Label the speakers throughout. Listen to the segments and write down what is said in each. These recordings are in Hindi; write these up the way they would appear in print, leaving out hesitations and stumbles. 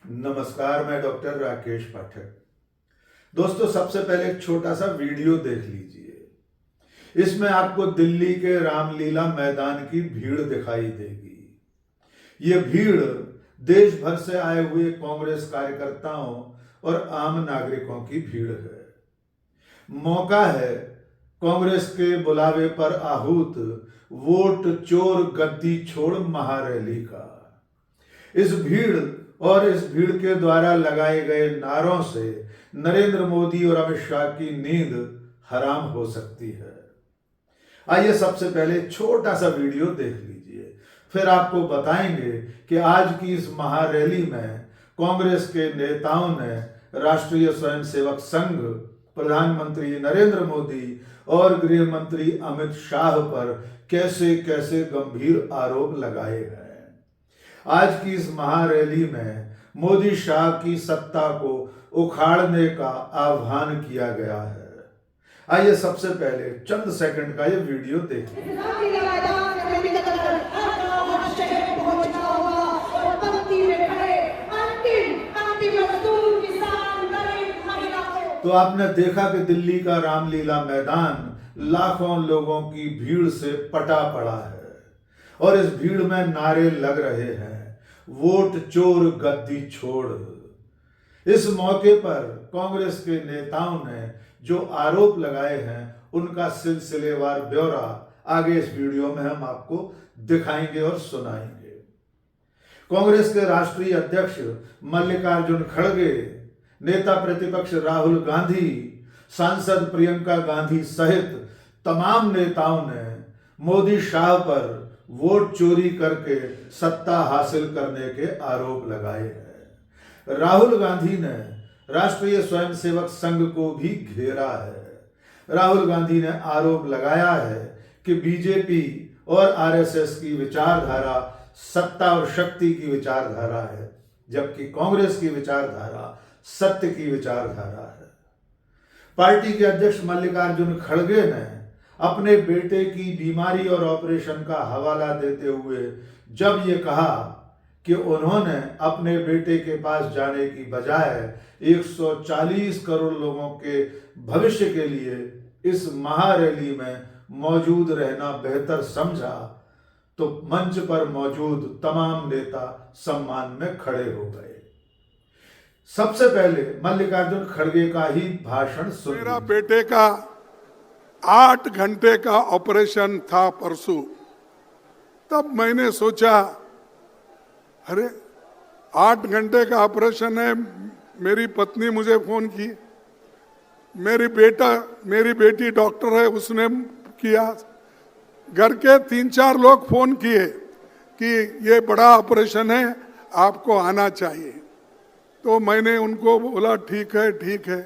Speaker 1: नमस्कार, मैं डॉक्टर राकेश पाठक। दोस्तों, सबसे पहले एक छोटा सा वीडियो देख लीजिए। इसमें आपको दिल्ली के रामलीला मैदान की भीड़ दिखाई देगी। ये भीड़ देश भर से आए हुए कांग्रेस कार्यकर्ताओं और आम नागरिकों की भीड़ है। मौका है कांग्रेस के बुलावे पर आहूत वोट चोर गद्दी छोड़ महारैली का। इस भीड़ के द्वारा लगाए गए नारों से नरेंद्र मोदी और अमित शाह की नींद हराम हो सकती है। आइए सबसे पहले छोटा सा वीडियो देख लीजिए, फिर आपको बताएंगे कि आज की इस महारैली में कांग्रेस के नेताओं ने राष्ट्रीय स्वयंसेवक संघ, प्रधानमंत्री नरेंद्र मोदी और गृह मंत्री अमित शाह पर कैसे कैसे गंभीर आरोप लगाए हैं। आज की इस महारैली में मोदी शाह की सत्ता को उखाड़ने का आह्वान किया गया है। आइए सबसे पहले चंद सेकंड का ये वीडियो देखिए। तो आपने देखा कि दिल्ली का रामलीला मैदान लाखों लोगों की भीड़ से पटा पड़ा है और इस भीड़ में नारे लग रहे हैं, वोट चोर गद्दी छोड़। इस मौके पर कांग्रेस के नेताओं ने जो आरोप लगाए हैं उनका सिलसिलेवार ब्यौरा आगे इस वीडियो में हम आपको दिखाएंगे और सुनाएंगे। कांग्रेस के राष्ट्रीय अध्यक्ष मल्लिकार्जुन खड़गे, नेता प्रतिपक्ष राहुल गांधी, सांसद प्रियंका गांधी सहित तमाम नेताओं ने मोदी शाह पर वोट चोरी करके सत्ता हासिल करने के आरोप लगाए हैं। राहुल गांधी ने राष्ट्रीय स्वयंसेवक संघ को भी घेरा है। राहुल गांधी ने आरोप लगाया है कि बीजेपी और आरएसएस की विचारधारा सत्ता और शक्ति की विचारधारा है, जबकि कांग्रेस की विचारधारा सत्य की विचारधारा है। पार्टी के अध्यक्ष मल्लिकार्जुन खड़गे ने अपने बेटे की बीमारी और ऑपरेशन का हवाला देते हुए जब ये कहा कि उन्होंने अपने बेटे के पास जाने की बजाय 140 करोड़ लोगों के भविष्य के लिए इस महारैली में मौजूद रहना बेहतर समझा, तो मंच पर मौजूद तमाम नेता सम्मान में खड़े हो गए। सबसे पहले मल्लिकार्जुन खड़गे का ही भाषण सुन।
Speaker 2: मेरा बेटे का 8 घंटे का ऑपरेशन था परसों। तब मैंने सोचा, अरे 8 घंटे का ऑपरेशन है। मेरी पत्नी मुझे फोन की, मेरी बेटी डॉक्टर है, उसने किया, घर के 3-4 लोग फोन किए कि ये बड़ा ऑपरेशन है, आपको आना चाहिए। तो मैंने उनको बोला ठीक है ठीक है।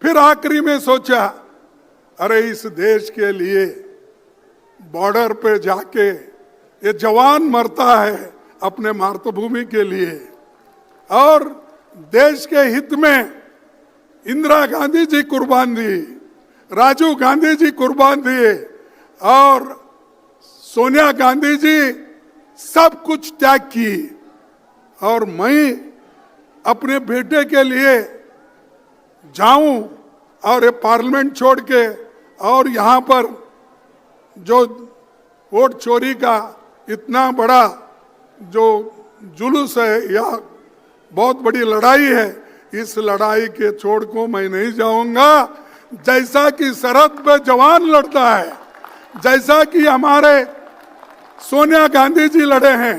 Speaker 2: फिर आखिरी में सोचा, अरे इस देश के लिए बॉर्डर पे जाके ये जवान मरता है अपने मातृभूमि के लिए, और देश के हित में इंदिरा गांधी जी कुर्बान दी, राजीव गांधी जी कुर्बान दिए और सोनिया गांधी जी सब कुछ त्याग की, और मैं अपने बेटे के लिए जाऊं और ये पार्लियामेंट छोड़ के और यहाँ पर जो वोट चोरी का इतना बड़ा जो जुलूस है या बहुत बड़ी लड़ाई है, इस लड़ाई के छोड़ को मैं नहीं जाऊंगा। जैसा कि सरहद पे जवान लड़ता है, जैसा कि हमारे सोनिया गांधी जी लड़े हैं,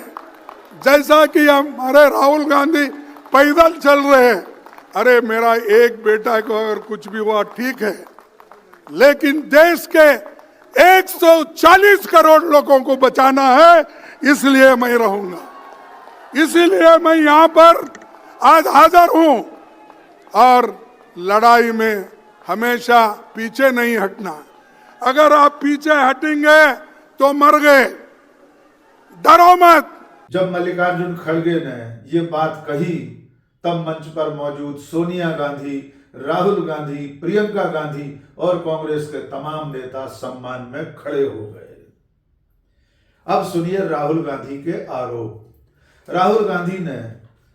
Speaker 2: जैसा कि हमारे राहुल गांधी पैदल चल रहे हैं। अरे मेरा एक बेटा को अगर कुछ भी हुआ ठीक है, लेकिन देश के 140 करोड़ लोगों को बचाना है, इसलिए मैं रहूंगा। इसीलिए मैं यहाँ पर आज हाजिर हूं, और लड़ाई में हमेशा पीछे नहीं हटना। अगर आप पीछे हटेंगे तो मर गए, डरो मत।
Speaker 1: जब मल्लिकार्जुन खड़गे ने ये बात कही, तब मंच पर मौजूद सोनिया गांधी, राहुल गांधी, प्रियंका गांधी और कांग्रेस के तमाम नेता सम्मान में खड़े हो गए। अब सुनिए राहुल गांधी के आरोप। राहुल गांधी ने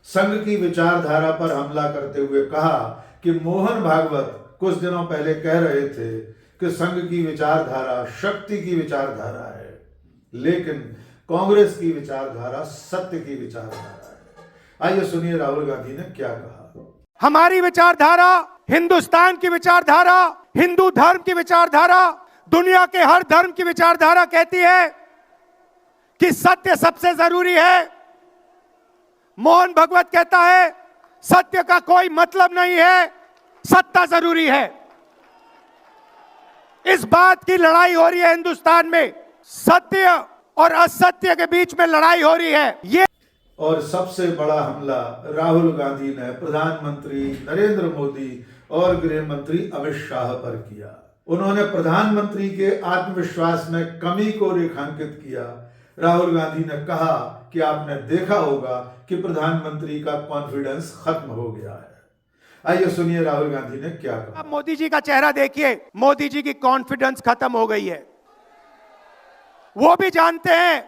Speaker 1: संघ की विचारधारा पर हमला करते हुए कहा कि मोहन भागवत कुछ दिनों पहले कह रहे थे कि संघ की विचारधारा शक्ति की विचारधारा है, लेकिन कांग्रेस की विचारधारा सत्य की विचारधारा है। आइए सुनिए राहुल गांधी ने क्या कहा।
Speaker 3: हमारी विचारधारा हिंदुस्तान की विचारधारा, हिंदू धर्म की विचारधारा, दुनिया के हर धर्म की विचारधारा कहती है कि सत्य सबसे जरूरी है। मोहन भागवत कहता है सत्य का कोई मतलब नहीं है, सत्ता जरूरी है। इस बात की लड़ाई हो रही है हिंदुस्तान में, सत्य और असत्य के बीच में लड़ाई हो रही है। ये
Speaker 1: और सबसे बड़ा हमला राहुल गांधी ने प्रधानमंत्री नरेंद्र मोदी और गृह मंत्री अमित शाह पर किया। उन्होंने प्रधानमंत्री के आत्मविश्वास में कमी को रेखांकित किया। राहुल गांधी ने कहा कि आपने देखा होगा कि प्रधानमंत्री का कॉन्फिडेंस खत्म हो गया है। आइए सुनिए राहुल गांधी ने क्या कहा।
Speaker 3: अब मोदी जी का चेहरा देखिए, मोदी जी की कॉन्फिडेंस खत्म हो गई है। वो भी जानते हैं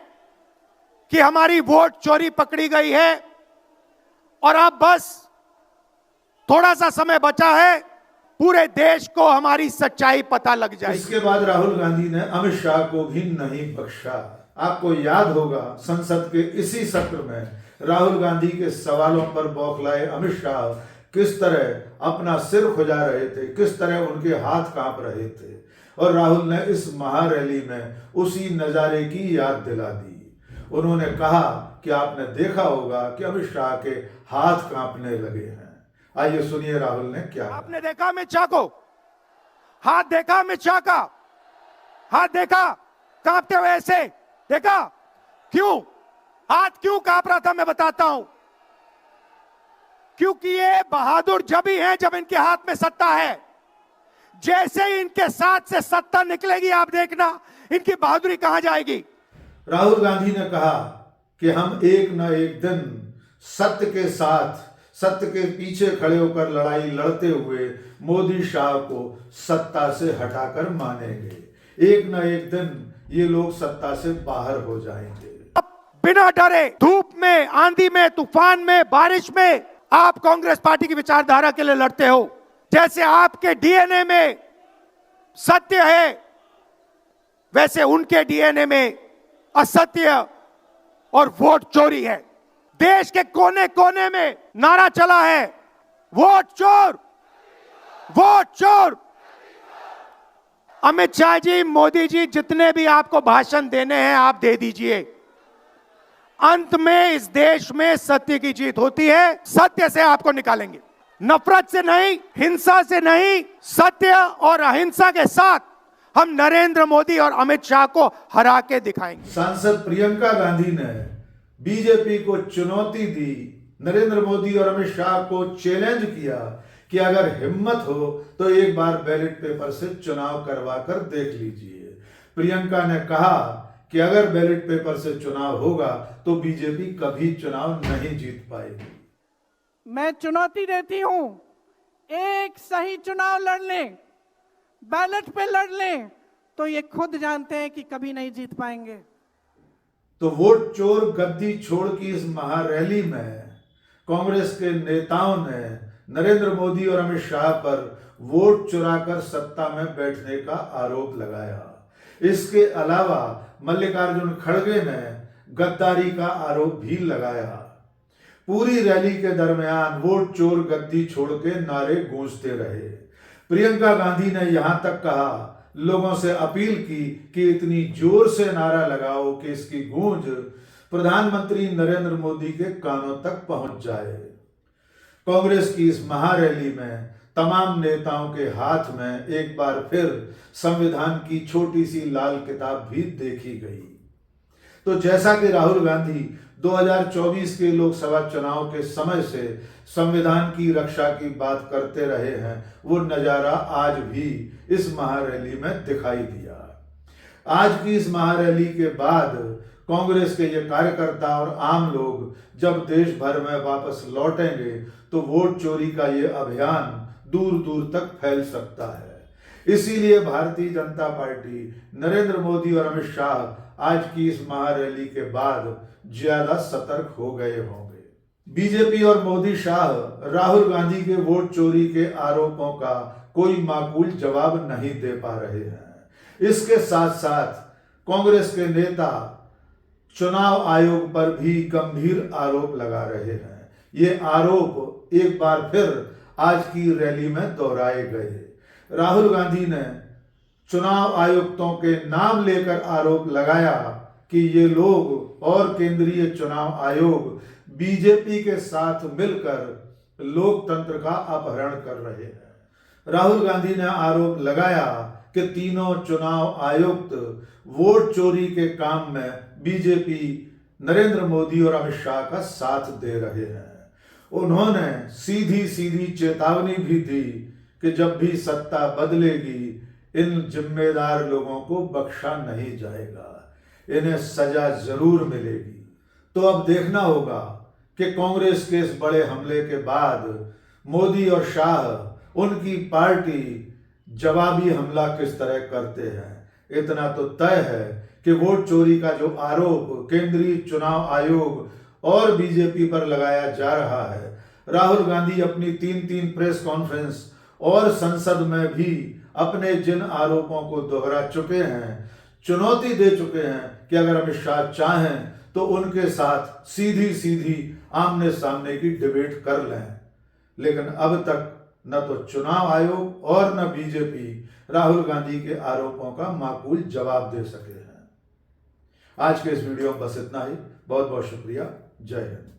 Speaker 3: कि हमारी वोट चोरी पकड़ी गई है और अब बस थोड़ा सा समय बचा है, पूरे देश को हमारी सच्चाई पता लग जाएगी।
Speaker 1: इसके बाद राहुल गांधी ने अमित शाह को भी नहीं बख्शा। आपको याद होगा संसद के इसी सत्र में राहुल गांधी के सवालों पर बौखलाए अमित शाह किस तरह अपना सिर खुजा रहे थे, किस तरह उनके हाथ कांप रहे थे, और राहुल ने इस महारैली में उसी नजारे की याद दिला दी। उन्होंने कहा कि आपने देखा होगा कि अमित शाह के हाथ कांपने लगे हैं। आइए सुनिए राहुल ने क्या कहा।
Speaker 3: आपने देखा अमित शाह को, हाथ देखा अमित शाह का, हाथ देखा कांपते हुए ऐसे देखा? क्यों हाथ क्यों कांप रहा था मैं बताता हूं। क्योंकि ये बहादुर जब ही हैं जब इनके हाथ में सत्ता है। जैसे ही इनके साथ से सत्ता निकलेगी आप देखना इनकी बहादुरी कहां जाएगी।
Speaker 1: राहुल गांधी ने कहा कि हम एक न एक दिन सत्य के साथ, सत्य के पीछे खड़े होकर लड़ाई लड़ते हुए मोदी शाह को सत्ता से हटाकर मानेंगे। एक न एक दिन ये लोग सत्ता से बाहर हो जाएंगे।
Speaker 3: बिना डरे, धूप में, आंधी में, तूफान में, बारिश में आप कांग्रेस पार्टी की विचारधारा के लिए लड़ते हो। जैसे आपके डीएनए में सत्य है, वैसे उनके डीएनए में असत्य और वोट चोरी है। देश के कोने कोने में नारा चला है, वोट चोर, वोट चोर। अमित शाह जी, मोदी जी, जितने भी आपको भाषण देने हैं आप दे दीजिए। अंत में इस देश में सत्य की जीत होती है। सत्य से आपको निकालेंगे, नफरत से नहीं, हिंसा से नहीं, सत्य और अहिंसा के साथ हम नरेंद्र मोदी और अमित शाह को हरा के दिखाएंगे।
Speaker 1: सांसद प्रियंका गांधी ने बीजेपी को चुनौती दी, नरेंद्र मोदी और अमित शाह को चैलेंज किया कि अगर हिम्मत हो तो एक बार बैलेट पेपर से चुनाव करवा कर देख लीजिए। प्रियंका ने कहा कि अगर बैलेट पेपर से चुनाव होगा तो बीजेपी कभी चुनाव नहीं जीत पाएगी।
Speaker 4: मैं चुनौती देती हूं, एक सही चुनाव लड़ लें, बैलेट पे लड़ लें तो ये खुद जानते हैं कि कभी नहीं जीत पाएंगे।
Speaker 1: तो वोट चोर गद्दी छोड़ की इस महारैली में कांग्रेस के नेताओं ने नरेंद्र मोदी और अमित शाह पर वोट चुराकर सत्ता में बैठने का आरोप लगाया। इसके अलावा मल्लिकार्जुन खड़गे ने गद्दारी का आरोप भी लगाया। पूरी रैली के दरमियान वोट चोर गद्दी छोड़ के नारे गूंजते रहे। प्रियंका गांधी ने यहां तक कहा, लोगों से अपील की कि इतनी जोर से नारा लगाओ कि इसकी गूंज प्रधानमंत्री नरेंद्र मोदी के कानों तक पहुंच जाए। कांग्रेस की इस महारैली में तमाम नेताओं के हाथ में एक बार फिर संविधान की छोटी सी लाल किताब भी देखी गई। तो जैसा कि राहुल गांधी 2024 के लोकसभा चुनाव के समय से संविधान की रक्षा की बात करते रहे हैं, वो नजारा आज भी इस महारैली में दिखाई दिया। आज की इस महारैली के बाद कांग्रेस के ये कार्यकर्ता और आम लोग जब देश भर में वापस लौटेंगे तो वोट चोरी का ये अभियान दूर दूर तक फैल सकता है। इसीलिए भारतीय जनता पार्टी, नरेंद्र मोदी और अमित शाह आज की इस महारैली के बाद ज्यादा सतर्क हो गए होंगे। बीजेपी और मोदी शाह राहुल गांधी के वोट चोरी के आरोपों का कोई माकूल जवाब नहीं दे पा रहे हैं। इसके साथ साथ कांग्रेस के नेता चुनाव आयोग पर भी गंभीर आरोप लगा रहे हैं। ये आरोप एक बार फिर आज की रैली में दोहराए गए। राहुल गांधी ने चुनाव आयुक्तों के नाम लेकर आरोप लगाया कि ये लोग और केंद्रीय चुनाव आयोग बीजेपी के साथ मिलकर लोकतंत्र का अपहरण कर रहे हैं। राहुल गांधी ने आरोप लगाया कि तीनों चुनाव आयुक्त वोट चोरी के काम में बीजेपी, नरेंद्र मोदी और अमित शाह का साथ दे रहे हैं। उन्होंने सीधी सीधी चेतावनी भी दी कि जब भी सत्ता बदलेगी इन जिम्मेदार लोगों को बख्शा नहीं जाएगा, इन्हें सजा जरूर मिलेगी। तो अब देखना होगा कि कांग्रेस के इस बड़े हमले के बाद मोदी और शाह, उनकी पार्टी जवाबी हमला किस तरह करते हैं। इतना तो तय है कि वोट चोरी का जो आरोप केंद्रीय चुनाव आयोग और बीजेपी पर लगाया जा रहा है, राहुल गांधी अपनी 3 प्रेस कॉन्फ्रेंस और संसद में भी अपने जिन आरोपों को दोहरा चुके हैं, चुनौती दे चुके हैं कि अगर अमित शाह चाहें तो उनके साथ सीधी सीधी आमने सामने की डिबेट कर लें। लेकिन अब तक न तो चुनाव आयोग और न बीजेपी राहुल गांधी के आरोपों का माकूल जवाब दे सके हैं। आज के इस वीडियो में बस इतना ही। बहुत बहुत शुक्रिया। जय हिंद।